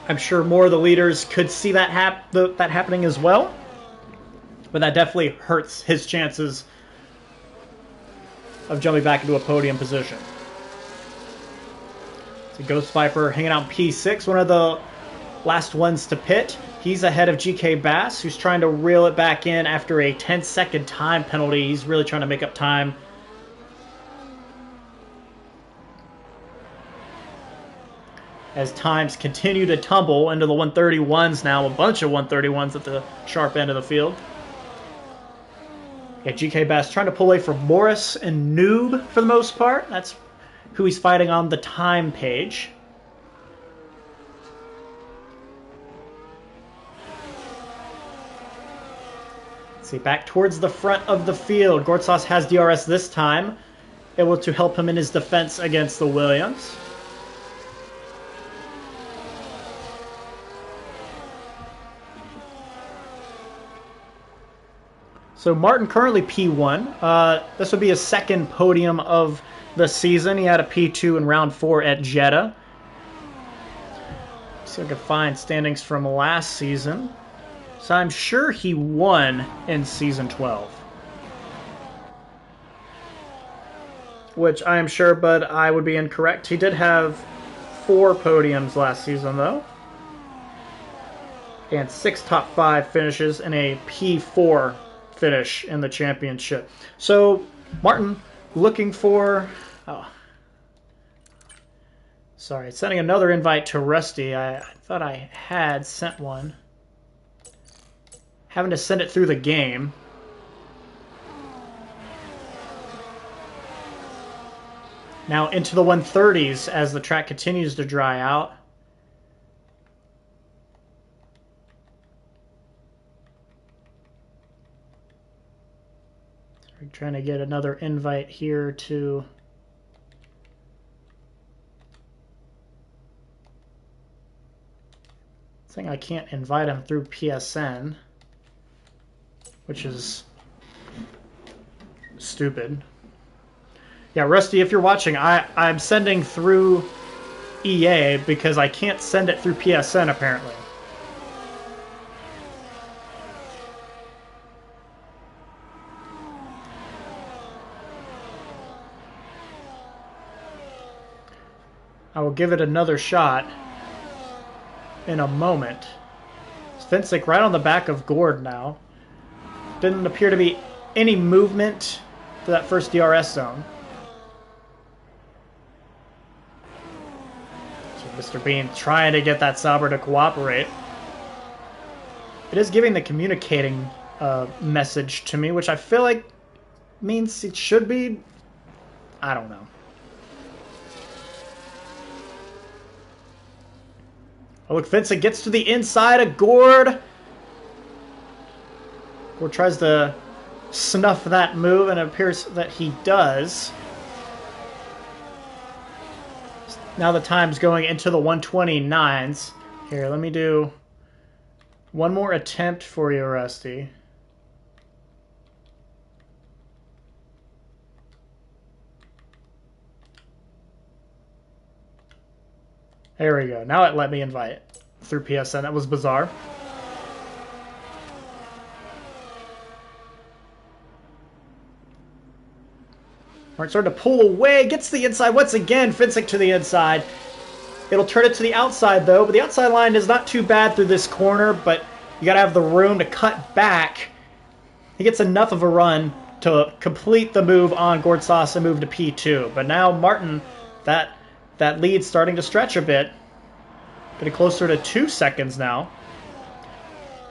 I'm sure more of the leaders could see that happening as well. But that definitely hurts his chances of jumping back into a podium position. So Ghost Viper hanging out P6, one of the last ones to pit. He's ahead of GK Bass, who's trying to reel it back in after a 10-second time penalty. He's really trying to make up time. As times continue to tumble into the 131s now, a bunch of 131s at the sharp end of the field. Yeah, GK Bass trying to pull away from Morris and Noob for the most part. That's who he's fighting on the time page. Let's see, back towards the front of the field. Gortsas has DRS this time, able to help him in his defense against the Williams. So Martin currently P1. This would be his second podium of the season. He had a P2 in round 4 at Jeddah. See if I can find standings from last season. So I'm sure he won in season 12. which I am sure, but I would be incorrect. He did have 4 podiums last season, though. And 6 top 5 finishes and a P4 finish in the championship. So, Martin, looking for... Oh. Sorry, sending another invite to Rusty. I thought I had sent one. Having to send it through the game. Now into the 130s as the track continues to dry out. So we're trying to get another invite here to... Saying I can't invite him through PSN, which is stupid. Yeah, Rusty, if you're watching, I'm sending through EA because I can't send it through PSN, apparently. I will give it another shot in a moment. Svensic right on the back of Gord now. Didn't appear to be any movement to that first DRS zone. So Mr. Bean trying to get that Sauber to cooperate. It is giving the communicating message to me, which I feel like means it should be. I don't know. Oh, look, Vincent gets to the inside of Gord. Gord tries to snuff that move, and it appears that he does. Now the time's going into the 129s. Here, let me do one more attempt for you, Rusty. There we go. Now it let me invite through PSN. That was bizarre. Martin starting to pull away. Gets to the inside once again. Finsick to the inside. It'll turn it to the outside, though. But the outside line is not too bad through this corner. But you got to have the room to cut back. He gets enough of a run to complete the move on Gord Sauce and move to P2. But now Martin, that lead's starting to stretch a bit. Getting closer to 2 seconds now.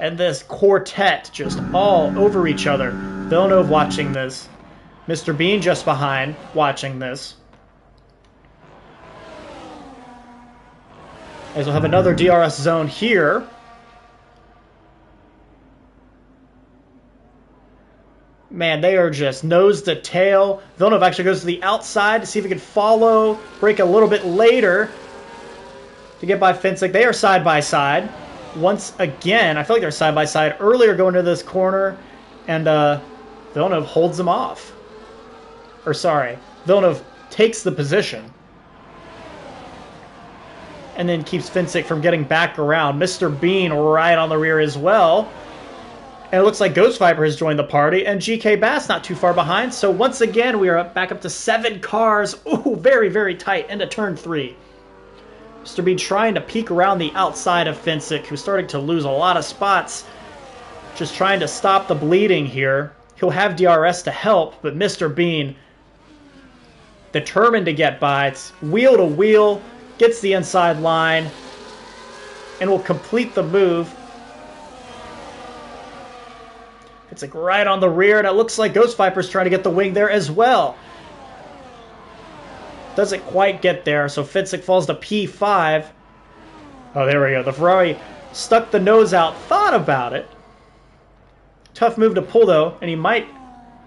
And this quartet just all over each other. Villeneuve watching this. Mr. Bean just behind watching this. As we'll have another DRS zone here. Man, they are just nose to tail. Villeneuve actually goes to the outside to see if he can follow, break a little bit later to get by Finsick. They are side by side. Once again, I feel like they're side by side earlier going to this corner, and Villeneuve holds them off. Or sorry, Villeneuve takes the position and then keeps Finsick from getting back around. Mr. Bean right on the rear as well. And it looks like Ghost Viper has joined the party, and GK Bass not too far behind. So once again, we are back up to 7 cars. Ooh, very, very tight into turn 3. Mr. Bean trying to peek around the outside of Finsick, who's starting to lose a lot of spots. Just trying to stop the bleeding here. He'll have DRS to help, but Mr. Bean determined to get by. It's wheel to wheel, gets the inside line, and will complete the move. It's like right on the rear, and it looks like Ghost Viper's trying to get the wing there as well. Doesn't quite get there, so Finsick falls to P5. Oh, there we go. The Ferrari stuck the nose out, thought about it. Tough move to pull, though, and he might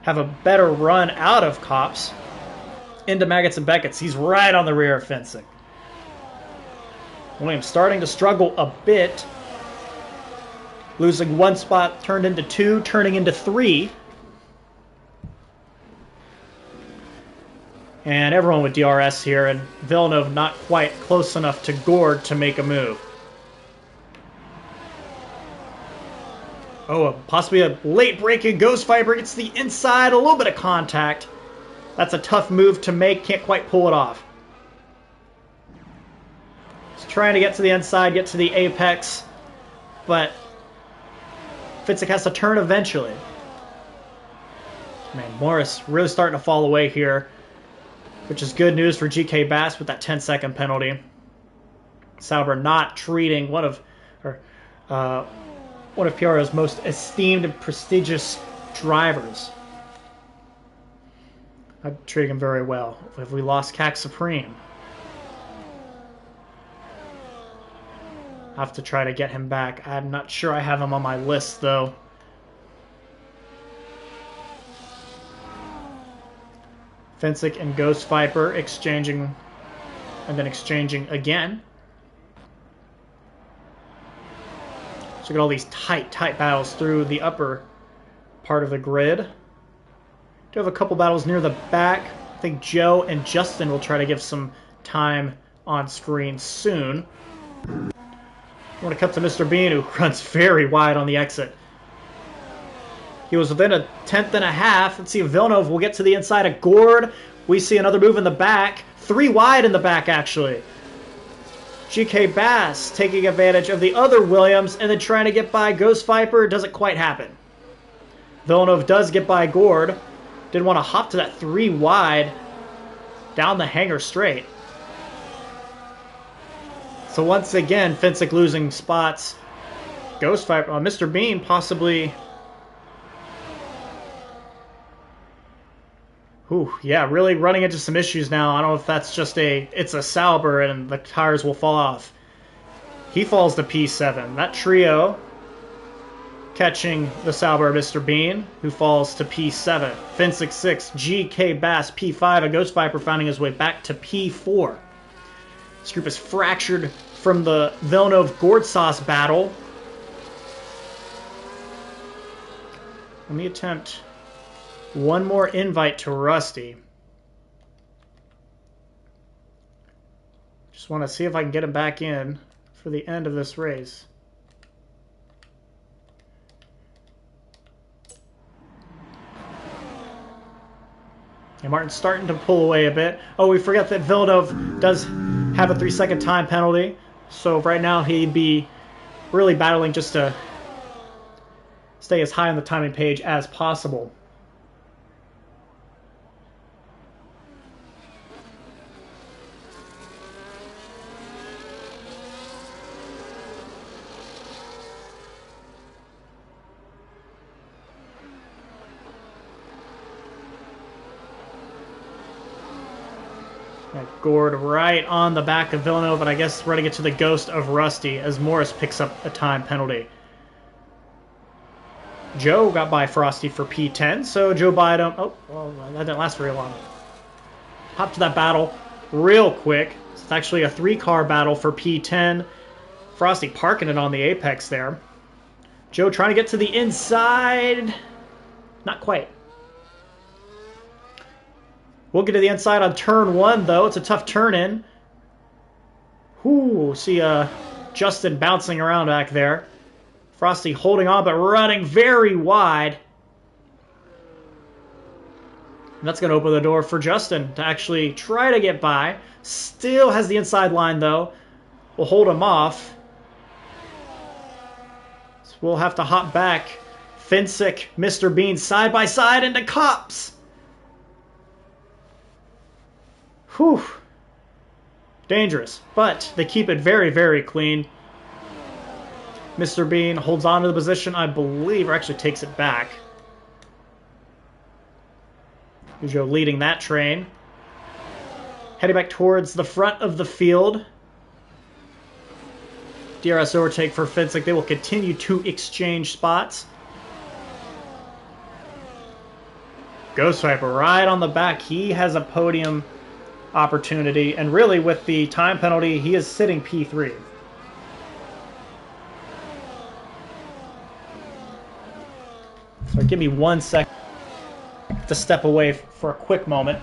have a better run out of Copse into Maggots and Beckett's. He's right on the rear of Finsick. Williams starting to struggle a bit. Losing 1 spot, turned into 2, turning into 3. And everyone with DRS here, and Villeneuve not quite close enough to Gord to make a move. Oh, possibly a late break in Ghost Viper. Gets the inside, a little bit of contact. That's a tough move to make. Can't quite pull it off. He's trying to get to the inside, get to the apex, but Fitzik has to turn eventually. Man, Morris really starting to fall away here, which is good news for GK Bass with that 10-second penalty. Sauber not treating one of Piero's most esteemed and prestigious drivers. I'm treating him very well. Have we lost CAC Supreme? I have to try to get him back. I'm not sure I have him on my list, though. Fensick and Ghost Viper exchanging, and then exchanging again. So we got all these tight battles through the upper part of the grid. Do have a couple battles near the back. I think Joe and Justin will try to give some time on screen soon. I want to cut to Mr. Bean, who runs very wide on the exit. He was within a tenth and a half. Let's see if Villeneuve will get to the inside of Gord. We see another move in the back. 3 wide in the back, actually. GK Bass taking advantage of the other Williams and then trying to get by Ghost Viper. Doesn't quite happen. Villeneuve does get by Gord. Didn't want to hop to that 3 wide down the hanger straight. So once again, Fensick losing spots. Ghost Viper, Mr. Bean possibly... Ooh, yeah, really running into some issues now. I don't know if that's just it's a Sauber and the tires will fall off. He falls to P7. That trio catching the Sauber Mr. Bean, who falls to P7. Fensick 6, GK Bass P5, and Ghost Viper finding his way back to P4. This group is fractured from the Villeneuve-Gord Sauce battle. Let me attempt one more invite to Rusty. Just want to see if I can get him back in for the end of this race. And Martin's starting to pull away a bit. Oh, we forget that Villeneuve does have a 3-second time penalty. So right now he'd be really battling just to stay as high on the timing page as possible. Gord right on the back of Villeneuve, and I guess running it to the ghost of Rusty as Morris picks up a time penalty. Joe got by Frosty for P10, so Joe Biden... Oh, well, that didn't last very long. Hop to that battle real quick. It's actually a 3-car battle for P10. Frosty parking it on the apex there. Joe trying to get to the inside. Not quite. We'll get to the inside on turn 1, though. It's a tough turn in. Ooh, see Justin bouncing around back there. Frosty holding on, but running very wide. And that's going to open the door for Justin to actually try to get by. Still has the inside line, though. We'll hold him off. So we'll have to hop back. Fensick, Mr. Bean, side by side into Cops. Whew. Dangerous, but they keep it very, very clean. Mr. Bean holds on to the position, I believe, or actually takes it back. Joe leading that train. Heading back towards the front of the field. DRS overtake for Fensick. They will continue to exchange spots. Ghost Viper right on the back. He has a podium opportunity, and really with the time penalty he is sitting P3. So give me 1 second to step away for a quick moment.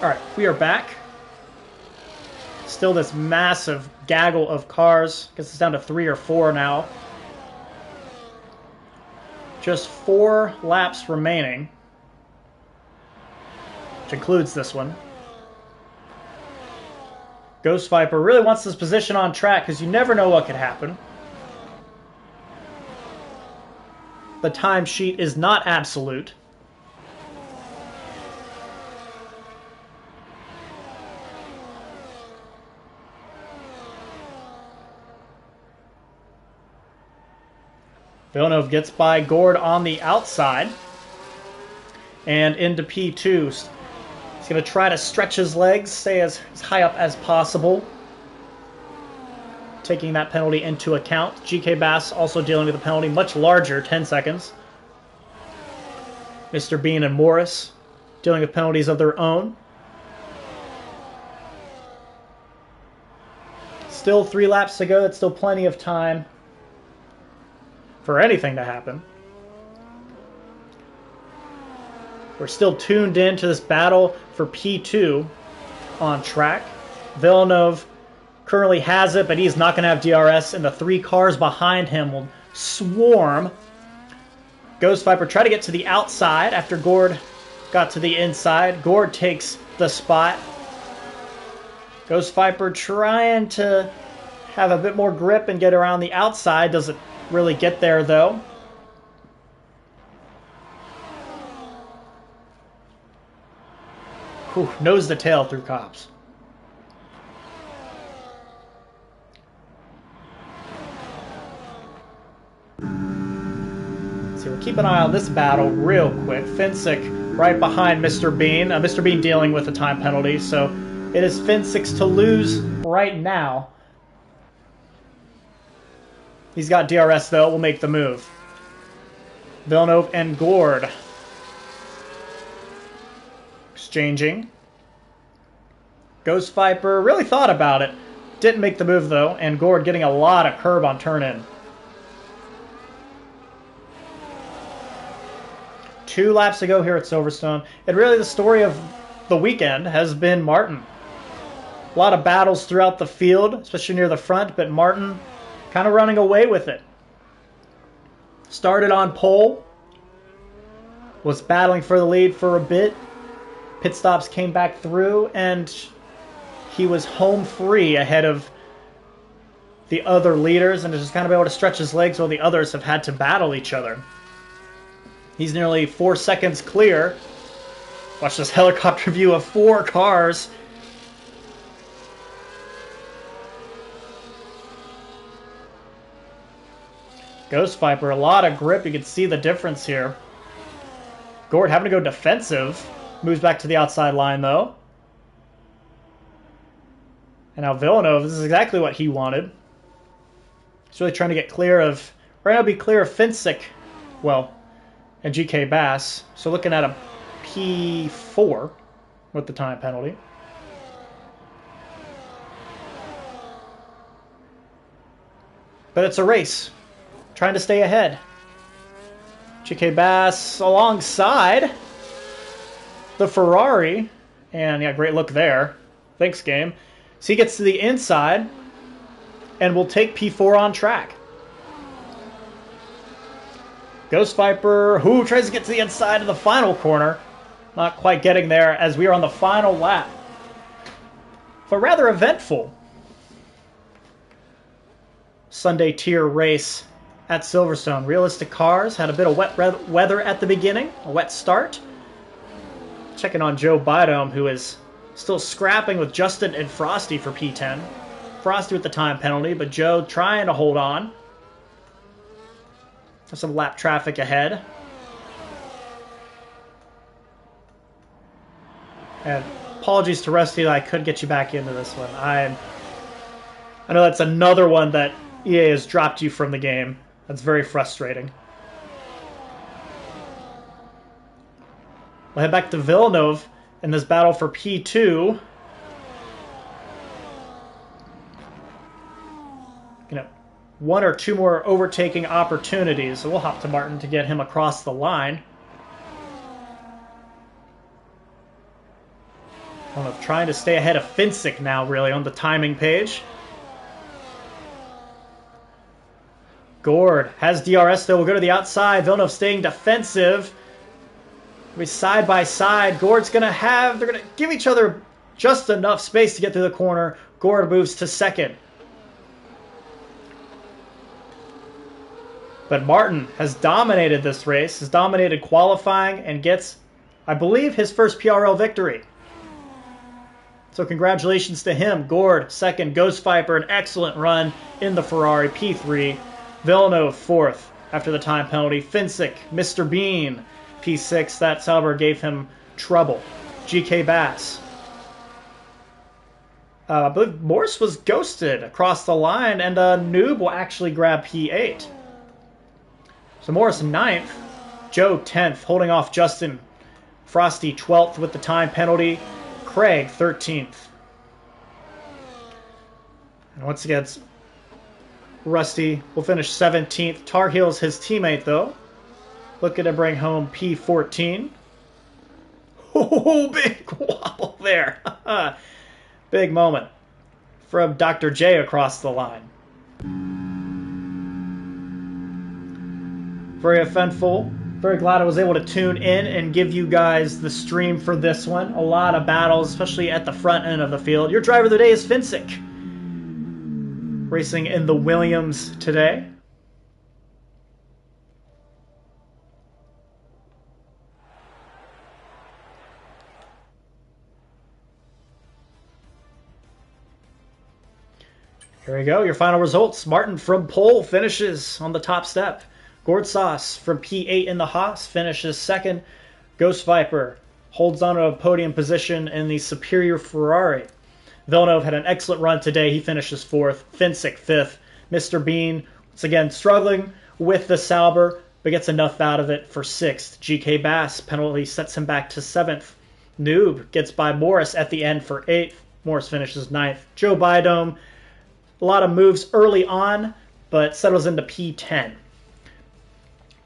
Alright, we are back. Still this massive gaggle of cars. Guess it's down to 3 or 4 now. Just 4 laps remaining. Which includes this one. Ghost Viper really wants this position on track because you never know what could happen. The timesheet is not absolute. Villeneuve gets by Gord on the outside and into P2. He's going to try to stretch his legs, stay as high up as possible, taking that penalty into account. GK Bass also dealing with a penalty much larger, 10 seconds. Mr. Bean and Morris dealing with penalties of their own. Still 3 laps to go. That's still plenty of time for anything to happen. We're still tuned in to this battle for P2 on track. Villeneuve currently has it, but he's not going to have DRS, and the 3 cars behind him will swarm. Ghost Viper try to get to the outside after Gord got to the inside. Gord takes the spot. Ghost Viper trying to have a bit more grip and get around the outside. Doesn't really get there, though. Whew, nose to tail through cops. So we'll keep an eye on this battle real quick. Finsick right behind Mr. Bean. Mr. Bean dealing with a time penalty, so it is Finsick's to lose right now. He's got DRS, though. We'll make the move. Villeneuve and Gord exchanging. Ghost Viper really thought about it. Didn't make the move, though. And Gord getting a lot of curb on turn-in. 2 laps to go here at Silverstone. And really the story of the weekend has been Martin. A lot of battles throughout the field, especially near the front, but Martin kind of running away with it. Started on pole. Was battling for the lead for a bit. Pit stops came back through, and he was home free ahead of the other leaders, and has just kind of been able to stretch his legs while the others have had to battle each other. He's nearly 4 seconds clear. Watch this helicopter view of 4 cars. Ghost Viper, a lot of grip. You can see the difference here. Gord having to go defensive. Moves back to the outside line, though. And now Villeneuve, this is exactly what he wanted. He's really trying to get clear of... Right now, be clear of Finsick. Well, and GK Bass. So looking at a P4 with the time penalty. But it's a race. Trying to stay ahead. GK Bass alongside the Ferrari. And yeah, great look there. Thanks, game. So he gets to the inside and will take P4 on track. Ghost Viper, who tries to get to the inside of the final corner. Not quite getting there as we are on the final lap. But rather eventful Sunday tier race at Silverstone. Realistic cars, had a bit of wet weather at the beginning, a wet start. Checking on Joe Bidome, who is still scrapping with Justin and Frosty for P10. Frosty with the time penalty, but Joe trying to hold on. Have some lap traffic ahead. And apologies to Rusty that I could get you back into this one. I know that's another one that EA has dropped you from the game. That's very frustrating. We'll head back to Villeneuve in this battle for P2. You know, 1 or 2 more overtaking opportunities. So we'll hop to Martin to get him across the line. Villeneuve trying to stay ahead of Finsick now, really, on the timing page. Gord has DRS, though. We'll go to the outside. Villeneuve staying defensive. We side by side. Gord's going to have... They're going to give each other just enough space to get through the corner. Gord moves to second. But Martin has dominated this race, has dominated qualifying, and gets, I believe, his first PRL victory. So congratulations to him. Gord, second. Ghost Viper, an excellent run in the Ferrari, P3. Villeneuve, fourth after the time penalty. Finsick, Mr. Bean, P6. That Sauber gave him trouble. GK Bass. I believe Morse was ghosted across the line, and Noob will actually grab P8. So Morris 9th, Joe 10th, holding off Justin. Frosty 12th with the time penalty. Craig 13th. And once again, Rusty will finish 17th. Tar Heels his teammate, though. Looking to bring home P14. Oh, big wobble there. Big moment from Dr. J across the line. Very eventful. Very glad I was able to tune in and give you guys the stream for this one. A lot of battles, especially at the front end of the field. Your driver of the day is Finsick, racing in the Williams today. Here we go, your final results. Martin from pole finishes on the top step. Gord Sauce from P8 in the Haas finishes second. Ghost Viper holds on to a podium position in the superior Ferrari. Villeneuve had an excellent run today. He finishes fourth. Finsick fifth. Mr. Bean, once again, struggling with the Sauber, but gets enough out of it for sixth. GK Bass penalty sets him back to seventh. Noob gets by Morris at the end for eighth. Morris finishes ninth. Joe Bidome, a lot of moves early on, but settles into P10.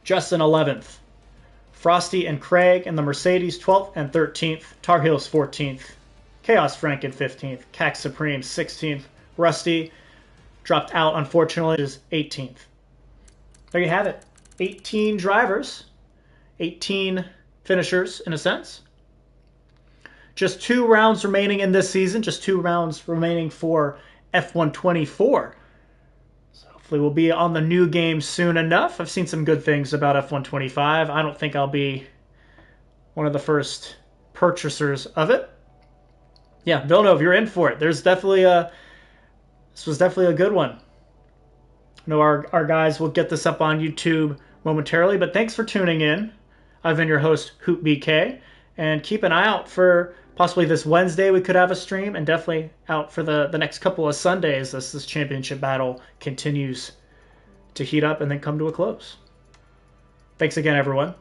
Justin 11th. Frosty and Craig in the Mercedes 12th and 13th. Tar Heels 14th. Chaos Franken 15th. Cac Supreme 16th. Rusty dropped out, unfortunately, is 18th. There you have it. 18 drivers. 18 finishers, in a sense. Just 2 rounds remaining in this season. Just 2 rounds remaining for F124. Hopefully we'll be on the new game soon enough. I've seen some good things about F125. I don't think I'll be one of the first purchasers of it. Yeah, Villeneuve, you're in for it. This was definitely a good one. I know our guys will get this up on YouTube momentarily, but thanks for tuning in. I've been your host, HoopBK, and keep an eye out for possibly this Wednesday we could have a stream, and definitely out for the next couple of Sundays as this championship battle continues to heat up and then come to a close. Thanks again, everyone.